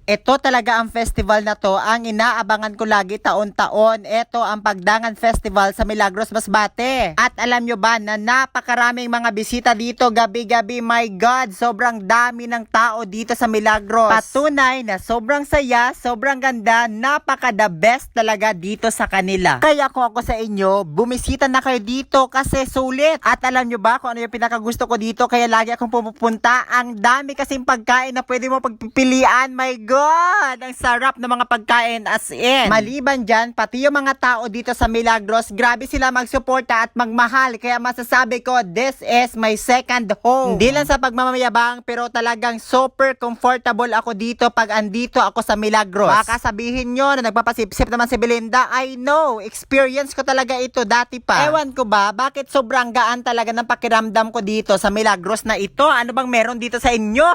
Ito talaga ang festival na to, ang inaabangan ko lagi taon-taon. Ito ang Pagdangan Festival sa Milagros, Masbate. At alam nyo ba na napakaraming mga bisita dito gabi-gabi. My God, sobrang dami ng tao dito sa Milagros. Patunay na sobrang saya, sobrang ganda, napaka the best talaga dito sa kanila. Kaya kung ako sa inyo, bumisita na kayo dito kasi sulit. At alam nyo ba kung ano yung pinakagusto ko dito, kaya lagi akong pumupunta. Ang dami kasing pagkain na pwede mo pagpipilian. My God! Ang sarap ng mga pagkain as in. Maliban dyan, pati yung mga tao dito sa Milagros, grabe sila magsuporta at magmahal. Kaya masasabi ko, this is my second home. Hindi lang sa pagmamayabang, pero talagang super comfortable ako dito pag andito ako sa Milagros. Baka sabihin nyo na nagpapasipsip naman si Belinda. I know, experience ko talaga ito dati pa. Ewan ko ba, bakit sobrang gaan talaga ng pakiramdam ko dito sa Milagros na ito? Ano bang meron dito sa inyo?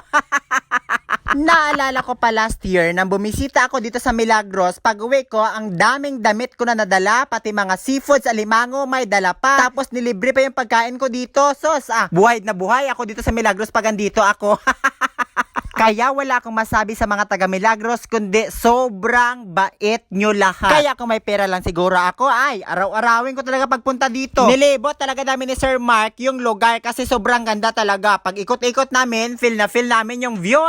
Naalala ko pa last year nang bumisita ako dito sa Milagros, pag uwi ko, ang daming damit ko na nadala, pati mga seafoods, alimango, may dala pa. Tapos nilibre pa yung pagkain ko dito. Sos, buhay na buhay ako dito sa Milagros pag andito ako. Kaya wala akong masabi sa mga taga Milagros, kundi sobrang bait nyo lahat. Kaya kung may pera lang siguro ako, ay araw-arawin ko talaga pagpunta dito. Nilibot talaga namin ni Sir Mark yung lugar kasi sobrang ganda talaga. Pag ikot-ikot namin, feel namin yung view.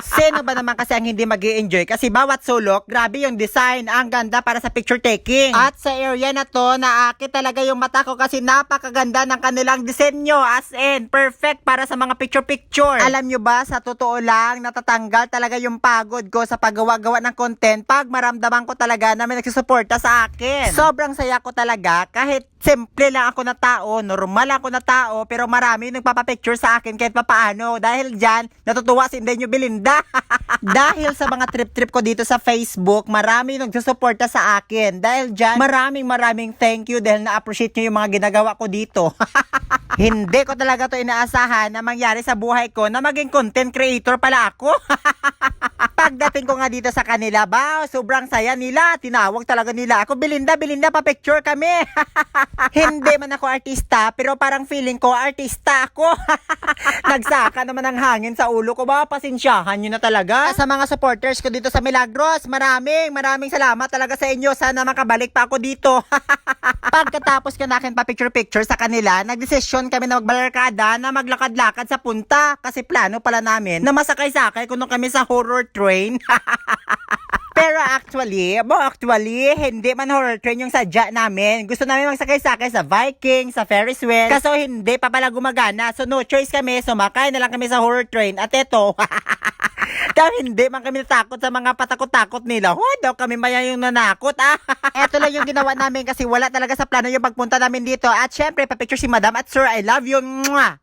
Sino ba naman kasi ang hindi mag-i-enjoy? Kasi bawat sulok, grabe yung design, ang ganda para sa picture taking. At sa area na to, naakit talaga yung mata ko kasi napakaganda ng kanilang disenyo. As in, perfect para sa mga picture-picture. Alam nyo ba, sa totoo lang, natatanggal talaga yung pagod ko sa paggawa-gawa ng content pag maramdaman ko talaga na may nagsusuporta sa akin. Sobrang saya ko talaga kahit simple lang ako na tao, normal ako na tao, pero marami nagpapapicture sa akin kahit papaano. Dahil dyan, natutuwa si Inday nyo Belinda. Dahil sa mga trip-trip ko dito sa Facebook, marami nagsusuporta sa akin. Dahil dyan, maraming thank you dahil na-appreciate nyo yung mga ginagawa ko dito. Hindi ko talaga to inaasahan na mangyari sa buhay ko na maging content creator pala ako. Pagdating ko nga dito sa kanila, sobrang saya nila. Tinawag talaga nila ako, Belinda, pa-picture kami. Hindi man ako artista, pero parang feeling ko artista ako. Nagsaka naman ng hangin sa ulo ko, pasensyahan nyo na talaga. Sa mga supporters ko dito sa Milagros, maraming salamat talaga sa inyo. Sana makabalik pa ako dito. Pagkatapos ko na akin pa-picture sa kanila, nagdesisyon kami na magbalarkada na maglakad-lakad sa punta. Kasi plano pala namin na masakay-sakay kung kami sa horror train. Pero actually, hindi man horror train yung sadya namin. Gusto namin magsakay-sakay sa Viking, sa Ferris wheel. Kaso hindi pa pala gumagana. So no choice kami, sumakay na lang kami sa horror train. At eto, dahil hindi man kami natakot sa mga patakot-takot nila. Daw kami maya yung nanakot. Eto lang yung ginawa namin kasi wala talaga sa plano yung pagpunta namin dito. At syempre, papicture si Madam at Sir, I love you. Mwah!